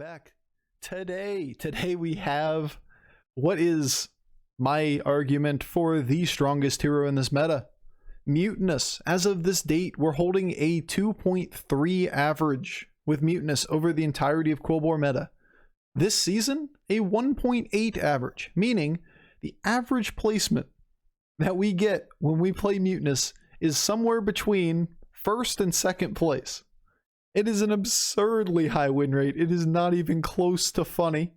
back. Today we have what is my argument for the strongest hero in this meta. Mutanus. As of this date, we're holding a 2.3 average with Mutanus over the entirety of Quilboar meta. This season, a 1.8 average, meaning the average placement that we get when we play Mutanus is somewhere between first and second place. It is an absurdly high win rate. It is not even close to funny.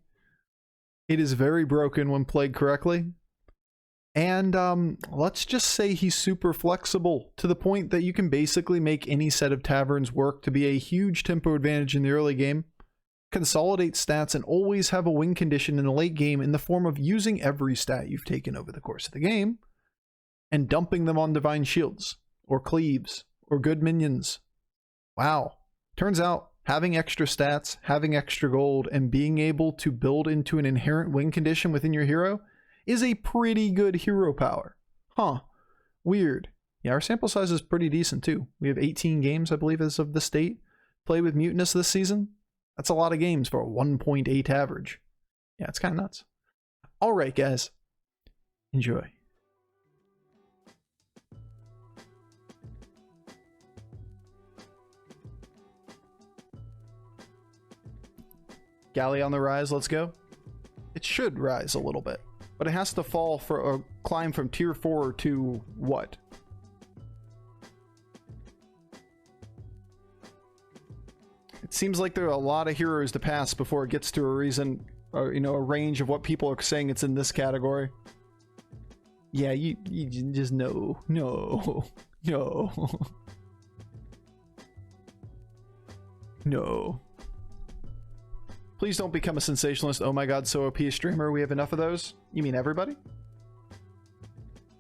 It is very broken when played correctly. And let's just say he's super flexible to the point that you can basically make any set of taverns work to be a huge tempo advantage in the early game, consolidate stats, and always have a win condition in the late game in the form of using every stat you've taken over the course of the game and dumping them on divine shields or cleaves or good minions. Wow. Turns out having extra stats, having extra gold, and being able to build into an inherent win condition within your hero is a pretty good hero power. Huh. Weird. Yeah, our sample size is pretty decent too. We have 18 games, I believe, as of the state played with Mutanus this season. That's a lot of games for a 1.8 average. Yeah, it's kind of nuts. All right, guys. Enjoy. Galley on the rise, let's go. It should rise a little bit, but it has to fall for a climb from tier 4 to what? It seems like there are a lot of heroes to pass before it gets to a reason, or a range of what people are saying it's in this category. Yeah, you just no. No. Please don't become a sensationalist. Oh my god, so OP streamer. We have enough of those? You mean everybody?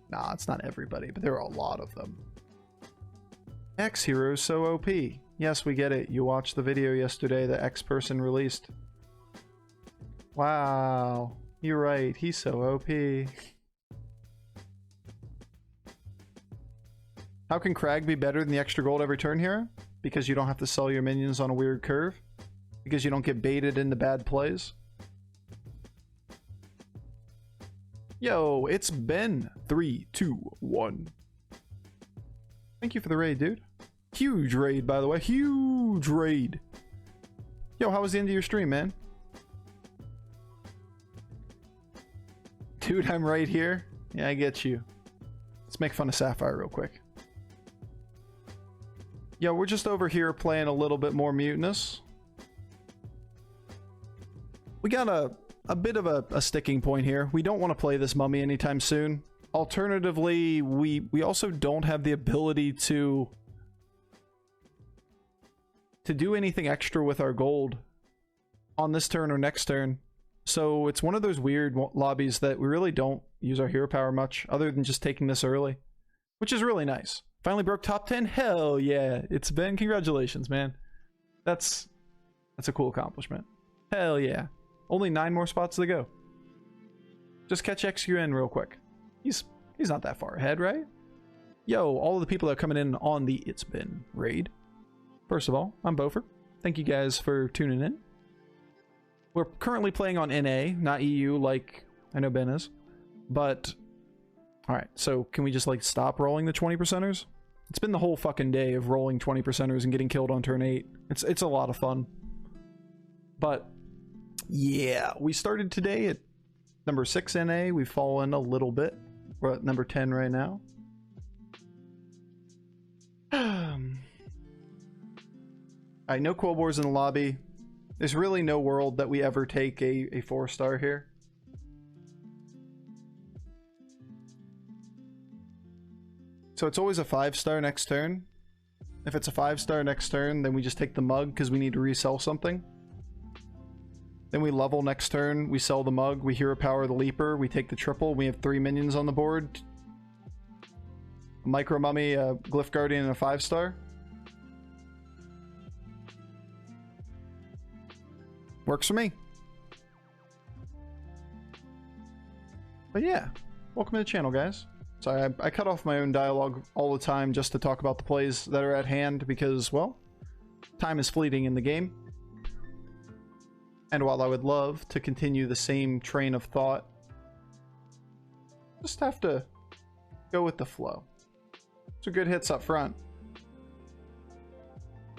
Nah, it's not everybody, but there are a lot of them. X hero so OP. Yes, we get it. You watched the video yesterday that X person released. Wow. You're right. He's so OP. How can Crag be better than the extra gold every turn hero? Because you don't have to sell your minions on a weird curve? Because you don't get baited into bad plays? Yo, it's Ben. 3, 2, 1. Thank you for the raid, dude. Huge raid, by the way. Huge raid. Yo, how was the end of your stream, man? Dude, I'm right here. Yeah, I get you. Let's make fun of Sapphire real quick. Yo, we're just over here playing a little bit more Mutanus. We got a bit of a sticking point here. We don't want to play this mummy anytime soon. Alternatively, we also don't have the ability to do anything extra with our gold on this turn or next turn. So it's one of those weird lobbies that we really don't use our hero power much, other than just taking this early, which is really nice. Finally broke top 10. Hell yeah. It's Ben. Congratulations, man. That's a cool accomplishment. Hell yeah. Only 9 more spots to go. Just catch XQN real quick. He's not that far ahead, right? Yo, all of the people that are coming in on the It's Been raid. First of all, I'm Bofur. Thank you guys for tuning in. We're currently playing on NA, not EU like I know Ben is. But, alright, so can we just like stop rolling the 20%ers? It's been the whole fucking day of rolling 20%ers and getting killed on turn 8. It's a lot of fun. But yeah, we started today at number 6 NA. We've fallen a little bit. We're at number 10 right now. I know Quilboar's in the lobby. There's really no world that we ever take a 4-star here. So it's always a 5-star next turn. If it's a 5-star next turn, then we just take the mug because we need to resell something. Then we level next turn, we sell the mug, we hero power the leaper, we take the triple, we have 3 minions on the board. A micro mummy, a glyph guardian, and a 5-star. Works for me. But yeah, welcome to the channel, guys. Sorry, I cut off my own dialogue all the time just to talk about the plays that are at hand because, well, time is fleeting in the game. And while I would love to continue the same train of thought, just have to go with the flow. Some good hits up front.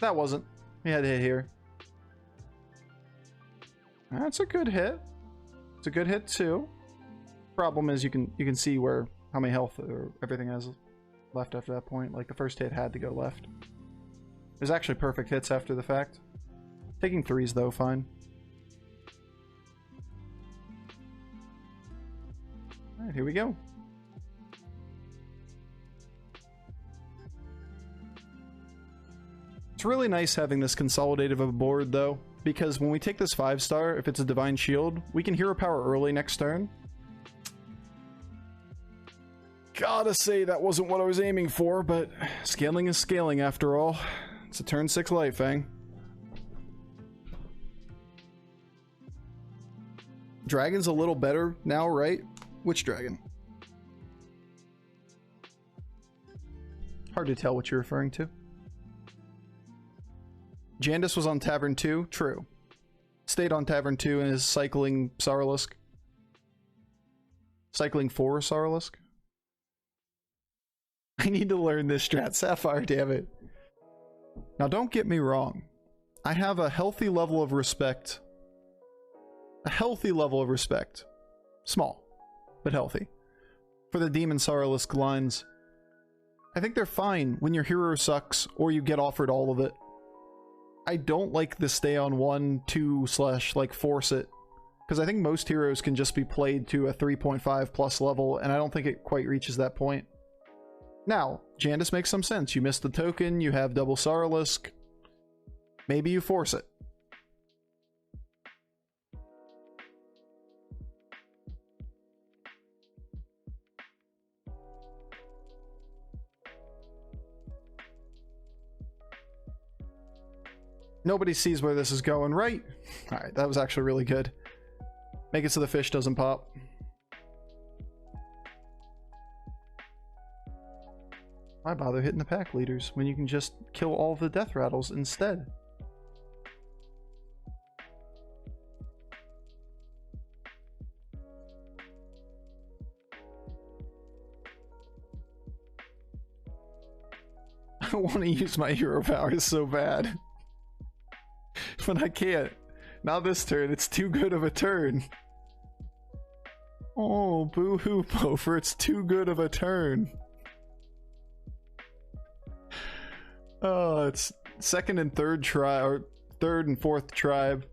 That wasn't. We had a hit here. That's a good hit. It's a good hit too. Problem is you can see where how many health or everything has left after that point. Like the first hit had to go left. There's actually perfect hits after the fact. Taking threes though, fine. Alright, here we go. It's really nice having this consolidative of a board though, because when we take this 5-star, if it's a Divine Shield, we can hero power early next turn. Gotta say that wasn't what I was aiming for, but scaling is scaling after all. It's a turn 6 Light Fang. Dragon's a little better now, right? Which dragon? Hard to tell what you're referring to. Jandis was on Tavern 2? True. Stayed on Tavern 2 and is cycling Saralisk. Cycling for Saralisk? I need to learn this strat, Sapphire, damn it. Now don't get me wrong. I have a healthy level of respect. A healthy level of respect. Small, but healthy. For the Demon Saralisk lines. I think they're fine when your hero sucks or you get offered all of it. I don't like the stay on 1, 2 / like force it. Because I think most heroes can just be played to a 3.5 plus level, and I don't think it quite reaches that point. Now, Jandis makes some sense. You missed the token, you have double Saralisk. Maybe you force it. Nobody sees where this is going, right? Alright, that was actually really good. Make it so the fish doesn't pop. Why bother hitting the pack leaders when you can just kill all of the death rattles instead? I want to use my hero powers so bad. But I can't. Not this turn, it's too good of a turn. Oh, boo-hoo, Bofur, it's too good of a turn. Oh, it's second and third tribe, or third and fourth tribe.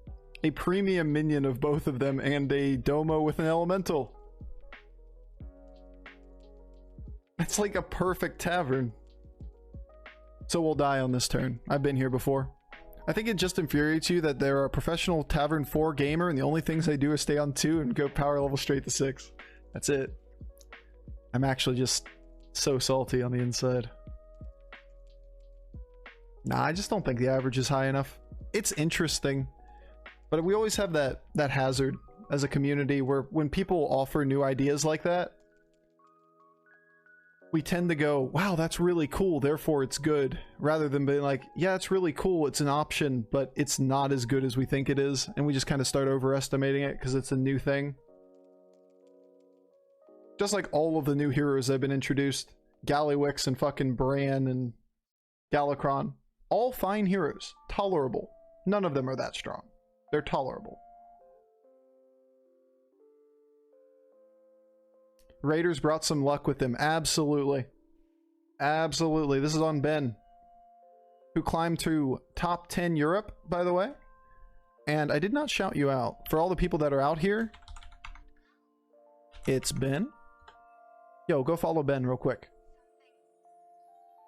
A premium minion of both of them, and a Domo with an elemental. It's like a perfect tavern. So we'll die on this turn. I've been here before. I think it just infuriates you that they're a professional Tavern 4 gamer and the only things they do is stay on 2 and go power level straight to 6. That's it. I'm actually just so salty on the inside. Nah, I just don't think the average is high enough. It's interesting, but we always have that hazard as a community where when people offer new ideas like that, we tend to go, wow, that's really cool, therefore it's good, rather than being like, yeah, it's really cool, it's an option, but it's not as good as we think it is, and we just kind of start overestimating it because it's a new thing. Just like all of the new heroes that have been introduced, Gallywix and fucking Bran and Galakron, all fine heroes, tolerable. None of them are that strong. They're tolerable. Raiders brought some luck with them. Absolutely. Absolutely. This is on Ben, who climbed to top 10 Europe, by the way. And I did not shout you out. For all the people that are out here, it's Ben. Yo, go follow Ben real quick.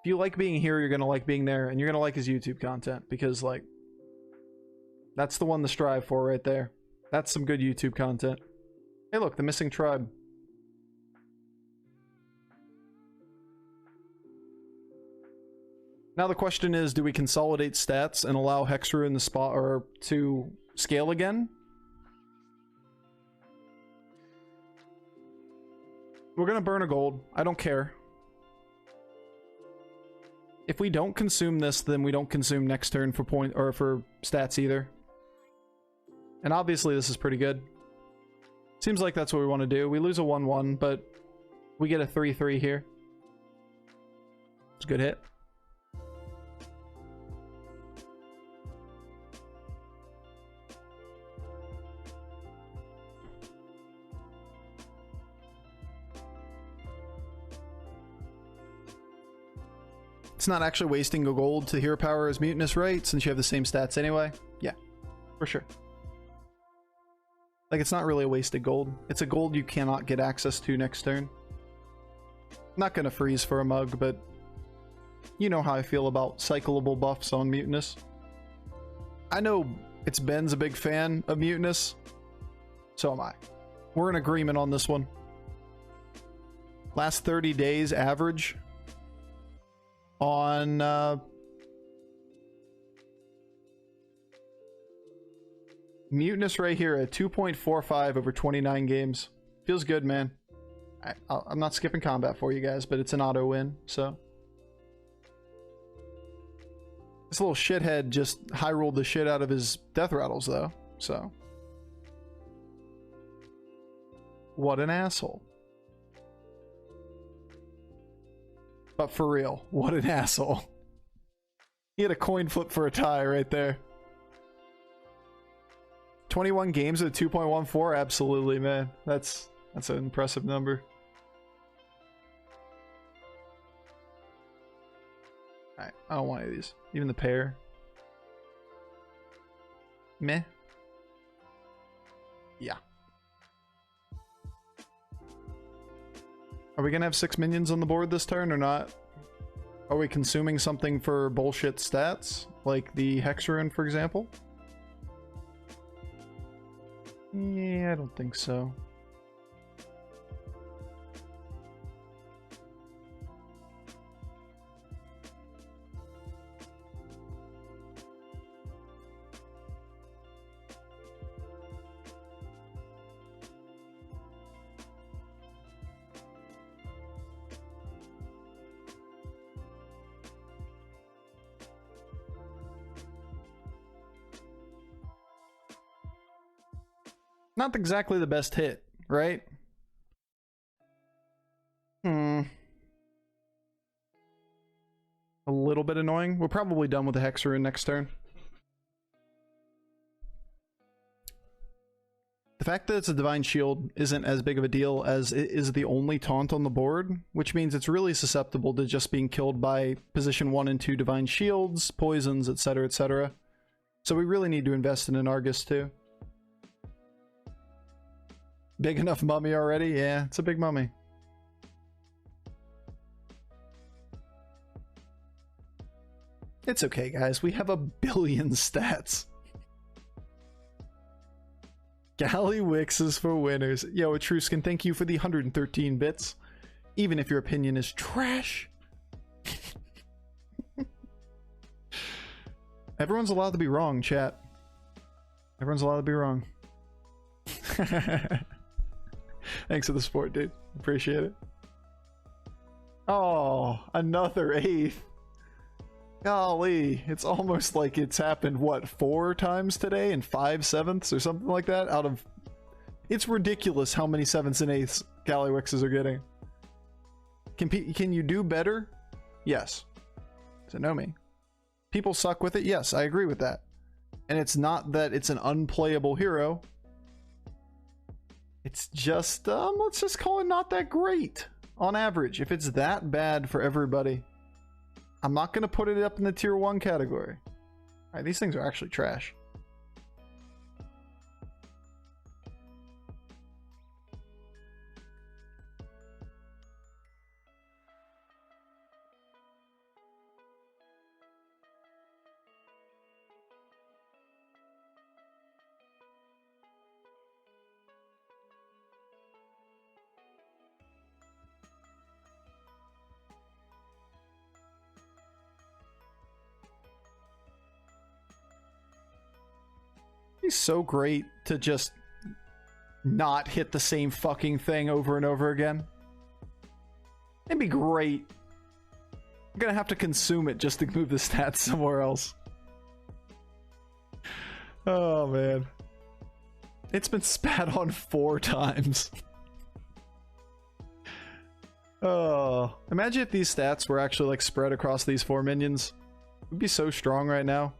If you like being here, you're going to like being there, and you're going to like his YouTube content, because, like, that's the one to strive for right there. That's some good YouTube content. Hey, look, the missing tribe. Now the question is, do we consolidate stats and allow Hexru in the spot or to scale again? We're gonna burn a gold. I don't care. If we don't consume this, then we don't consume next turn for point or for stats either. And obviously this is pretty good. Seems like that's what we want to do. We lose a 1-1, but we get a 3-3 here. It's a good hit. It's not actually wasting a gold to hero power as Mutanus, right? Since you have the same stats anyway. Yeah, for sure. Like, it's not really a wasted gold. It's a gold you cannot get access to next turn. I'm not gonna freeze for a mug, but you know how I feel about cyclable buffs on Mutanus. I know it's Ben's a big fan of Mutanus. So am I. We're in agreement on this one. Last 30 days average on Mutanus right here at 2.45 over 29 games. Feels good, man. I'm not skipping combat for you guys, but it's an auto win, so. This little shithead just high rolled the shit out of his death rattles, though, so. What an asshole. But for real, what an asshole. He had a coin flip for a tie right there. 21 games at 2.14? Absolutely, man. That's an impressive number. Alright, I don't want any of these. Even the pair. Meh. Yeah. Are we gonna have 6 minions on the board this turn or not? Are we consuming something for bullshit stats? Like the Hexerun, for example? Yeah, I don't think so. Not exactly the best hit, right? A little bit annoying. We're probably done with the Hexerun next turn. The fact that it's a Divine Shield isn't as big of a deal as it is the only taunt on the board, which means it's really susceptible to just being killed by position 1 and 2 Divine Shields, poisons, etc., etc. So we really need to invest in an Argus too. Big enough mummy already? Yeah, it's a big mummy. It's okay, guys. We have a billion stats. Galley Wixes for winners. Yo, Etruscan, thank you for the 113 bits. Even if your opinion is trash. Everyone's allowed to be wrong, chat. Everyone's allowed to be wrong. Thanks for the support, dude. Appreciate it. Oh, another 8th. Golly, it's almost like it's happened, what, 4 times today and 5 7ths or something like that out of... It's ridiculous how many 7ths and 8ths Gallywixes are getting. Can you do better? Yes. So know me. People suck with it? Yes, I agree with that. And it's not that it's an unplayable hero. It's just, let's just call it not that great on average. If it's that bad for everybody, I'm not going to put it up in the tier 1 category. Alright, these things are actually trash. He's so great to just not hit the same fucking thing over and over again. It'd be great. I'm gonna have to consume it just to move the stats somewhere else. Oh man. It's been spat on 4 times. Oh, imagine if these stats were actually like spread across these 4 minions. We'd be so strong right now.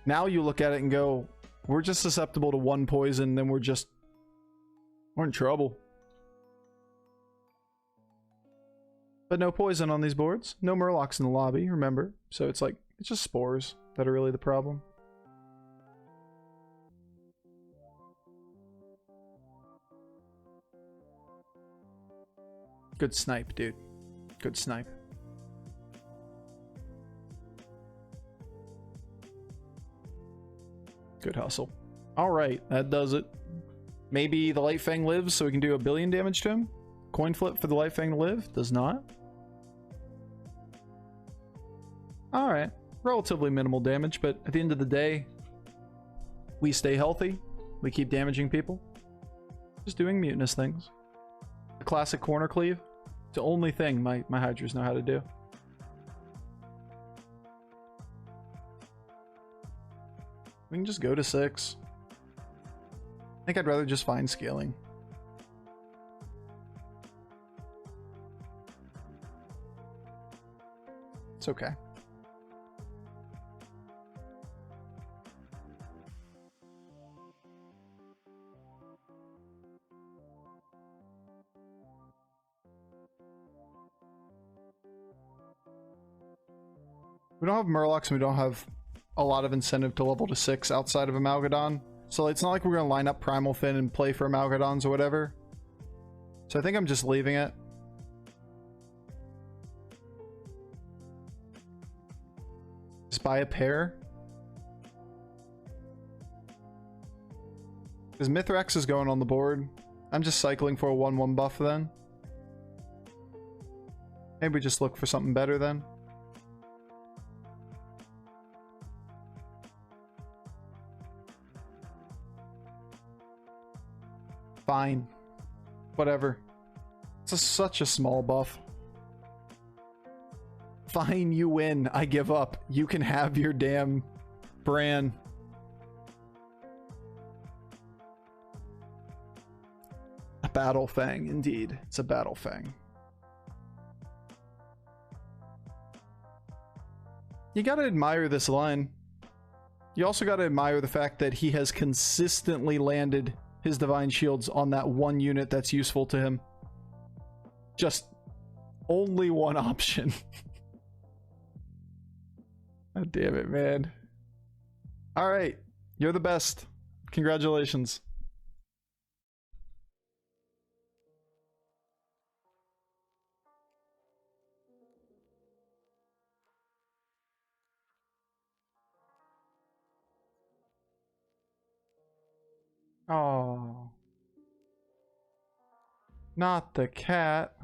Now you look at it and go, we're just susceptible to 1 poison, then we're in trouble. But no poison on these boards. No Murlocs in the lobby, remember? So it's like, it's just spores that are really the problem. Good snipe, dude. Good snipe. Good hustle. Alright, that does it. Maybe the Light Fang lives so we can do 1 billion damage to him? Coin flip for the Light Fang to live? Does not. Alright. Relatively minimal damage, but at the end of the day, we stay healthy. We keep damaging people. Just doing Mutanus things. The classic corner cleave. It's the only thing my Hydras know how to do. We can just go to 6. I think I'd rather just find scaling. It's okay. We don't have Murlocs and we don't have a lot of incentive to level to 6 outside of Amalgadon. So it's not like we're going to line up Primal Fin and play for Amalgadons or whatever. So I think I'm just leaving it. Just buy a pair. Because Mithrax is going on the board. I'm just cycling for a 1/1 buff then. Maybe we just look for something better then. Fine. Whatever. It's such a small buff. Fine, you win. I give up. You can have your damn Bran. A Battle Fang, indeed. It's a Battle Fang. You gotta admire this line. You also gotta admire the fact that he has consistently landed his Divine Shields on that 1 unit that's useful to him. Just only 1 option. God damn it, man. Alright, you're the best. Congratulations. Oh. Not the cat.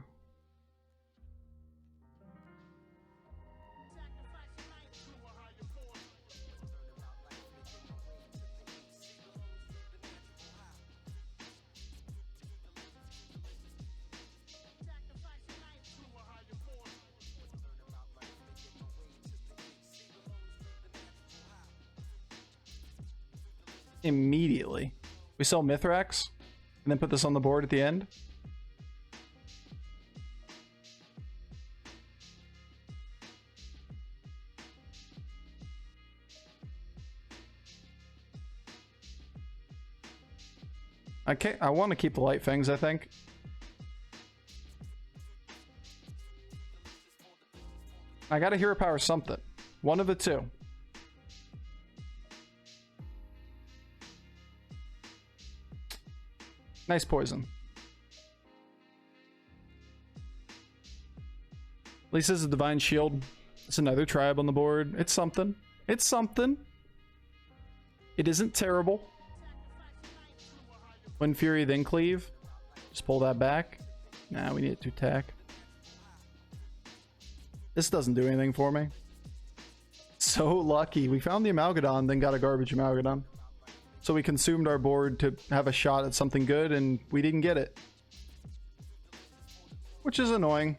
Immediately. We sell Mithrax and then put this on the board at the end. I want to keep the Light Fangs, I think. I gotta hero power something. One of the two. Nice poison. At least this is a Divine Shield. It's another tribe on the board. It's something. It's something. It isn't terrible. Wind Fury, then Cleave. Just pull that back. Nah, we need it to attack. This doesn't do anything for me. So lucky. We found the Amalgadon, then got a garbage Amalgadon. So we consumed our board to have a shot at something good, and we didn't get it. Which is annoying.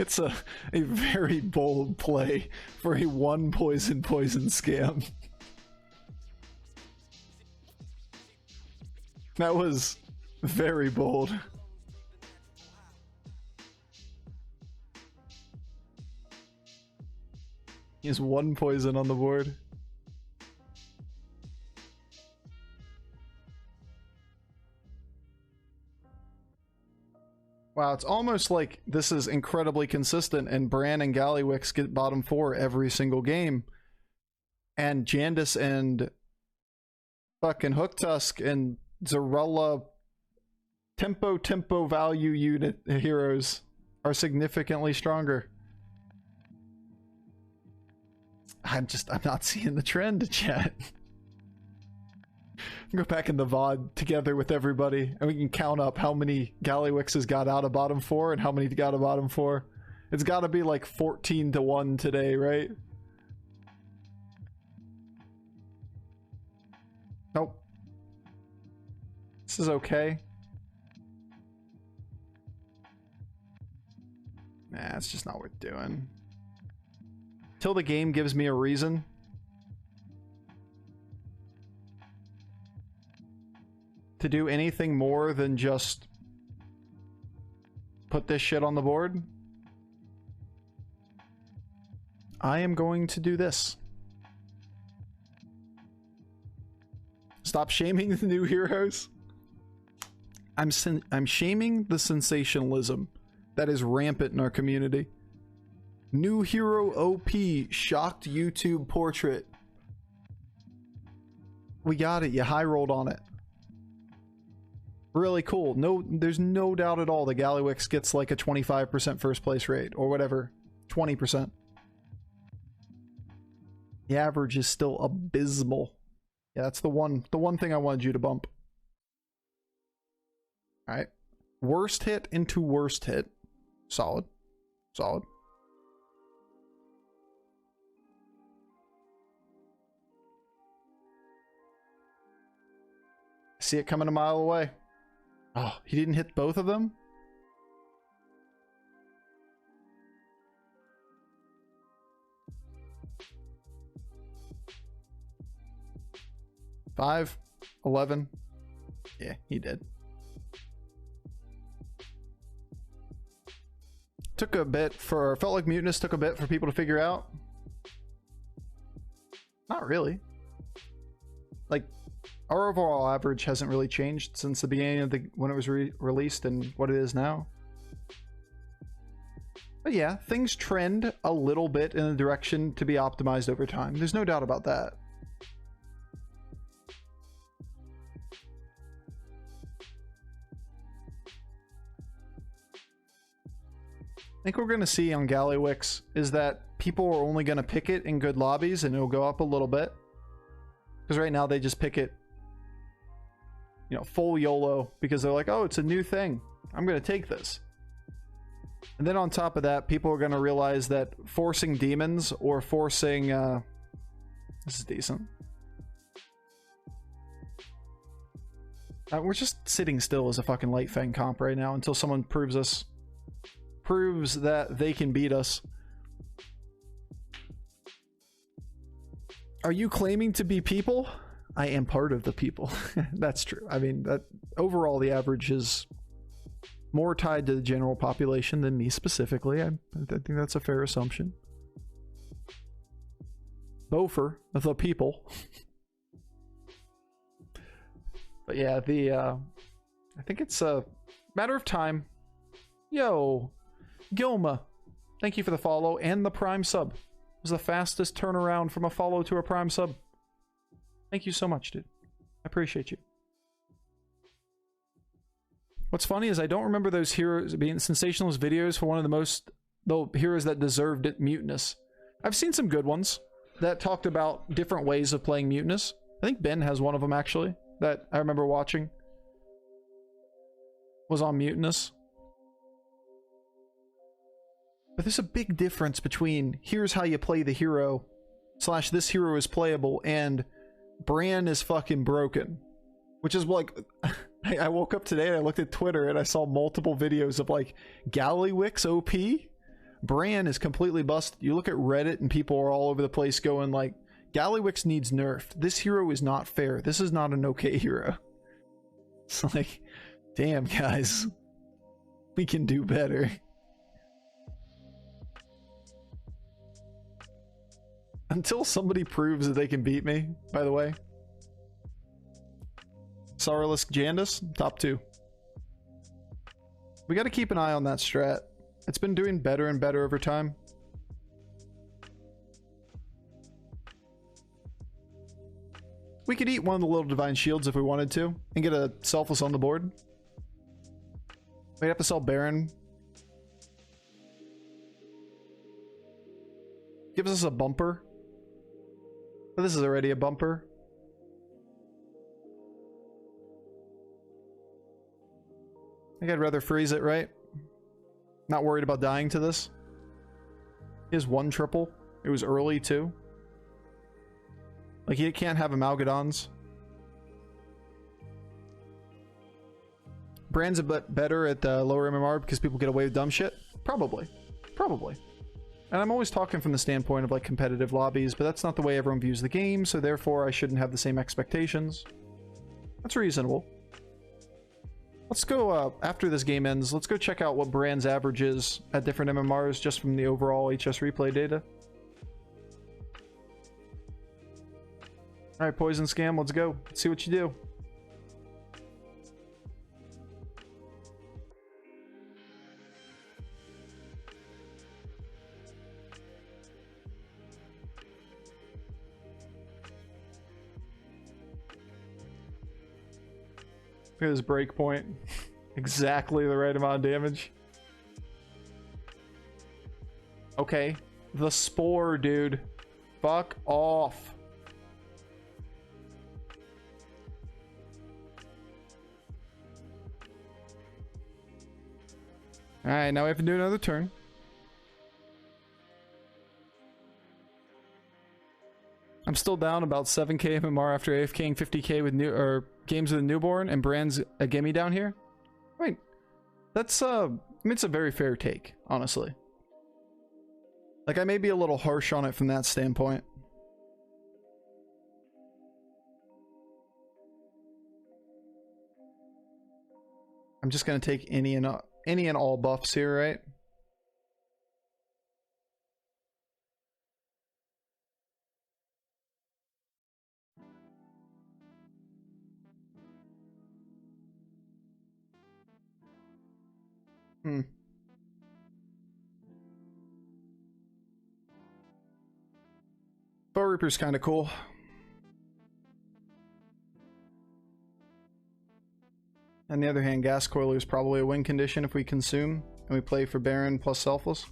It's a very bold play for a one poison scam. That was very bold. He has one poison on the board. Wow, it's almost like this is incredibly consistent and Bran and Gallywix get bottom 4 every single game. And Jandis and fucking Hooktusk and Zarella tempo value unit heroes are significantly stronger. I'm not seeing the trend, chat. Go back in the VOD together with everybody and we can count up how many Gallywixes got out of bottom 4 and how many got out of bottom 4. It's got to be like 14-1 today, right? Nope. This is okay. Nah, it's just not worth doing. Till the game gives me a reason. To do anything more than just put this shit on the board, I am going to do this. Stop shaming the new heroes. I'm shaming the sensationalism that is rampant in our community. New hero OP shocked YouTube portrait. We got it. You high rolled on it. Really cool. No, there's no doubt at all that Gallywix gets like a 25% first place rate or whatever. 20%. The average is still abysmal. Yeah, that's the one thing I wanted you to bump. Alright. Worst hit into worst hit. Solid. Solid. See it coming a mile away. Oh, he didn't hit both of them? Five, 11. Yeah, he did. Took a bit for, felt like Mutanus took a bit for people to figure out. Not really. Like, our overall average hasn't really changed since the beginning of the when it was released and what it is now. But yeah, things trend a little bit in the direction to be optimized over time. There's no doubt about that. I think what we're going to see on Gallywix is that people are only going to pick it in good lobbies and it'll go up a little bit. Because right now they just pick it, you know, full YOLO because they're like, oh, it's a new thing. I'm going to take this. And then on top of that, people are going to realize that forcing demons or forcing... this is decent. We're just sitting still as a fucking Light Fang comp right now until someone proves that they can beat us. Are you claiming to be people? I am part of the people. That's true. I mean, that overall the average is more tied to the general population than me specifically. I think that's a fair assumption. Bofur, the people. But yeah, I think it's a matter of time. Yo, Gilma, thank you for the follow and the Prime sub. It was the fastest turnaround from a follow to a Prime sub. Thank you so much, dude. I appreciate you. What's funny is I don't remember those heroes being sensationalist videos for one of the heroes that deserved it, Mutanus. I've seen some good ones that talked about different ways of playing Mutanus. I think Ben has one of them actually that I remember watching. Was on Mutanus. But there's a big difference between here's how you play the hero / this hero is playable and Bran is fucking broken. Which is like, I woke up today and I looked at Twitter and I saw multiple videos of like Gallywix OP Bran is completely busted. You look at Reddit and people are all over the place going like, Gallywix needs nerfed. This hero is not fair. This is not an okay hero. It's like, damn guys. We can do better. Until somebody proves that they can beat me, by the way. Sauralisk Jandis, top 2. We gotta keep an eye on that strat. It's been doing better and better over time. We could eat one of the little divine shields if we wanted to, and get a selfless on the board. We'd have to sell Baron. Gives us a bumper. But this is already a bumper. I think I'd rather freeze it, right? Not worried about dying to this. He has 1 triple. It was early too. Like, he can't have Amalgadons. Bran's a bit better at lower MMR because people get away with dumb shit? Probably. Probably. And I'm always talking from the standpoint of like competitive lobbies, but that's not the way everyone views the game, so therefore I shouldn't have the same expectations. That's reasonable. Let's go, after this game ends, let's go check out what Bran's average is at different MMRs just from the overall HS replay data. Alright, Poison Scam, let's go. Let's see what you do. Look at this breakpoint. Exactly the right amount of damage. Okay. The Spore, dude. Fuck off. Alright, now we have to do another turn. I'm still down about 7k MMR after AFKing 50k with games with a newborn, and Bran's a gimme down here. Wait, that's I mean, it's a very fair take, honestly. Like, I may be a little harsh on it from that standpoint. I'm just gonna take any and all buffs here, right? Bow Reaper's kind of cool. On the other hand, Gas Coiler is probably a win condition if we consume and we play for Baron plus Selfless.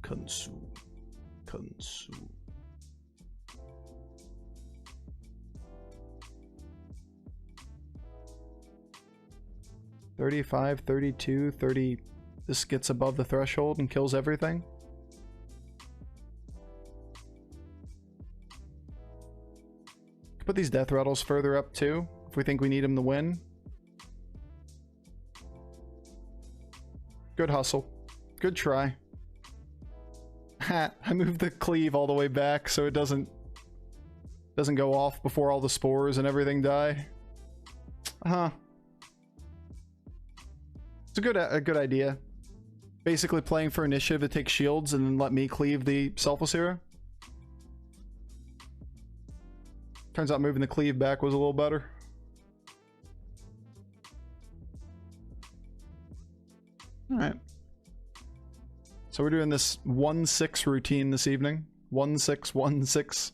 Consume. Consume. $35, $32, $30. This gets above the threshold and kills everything. Put these death rattles further up too, if we think we need them to win. Good hustle. Good try. Ha! I moved the cleave all the way back so it doesn't go off before all the spores and everything die. Huh. It's a good idea. Basically playing for initiative to take shields and then let me cleave the Selfless hero. Turns out moving the cleave back was a little better. Alright. So we're doing this 1-6 routine this evening. 1-6, 1-6.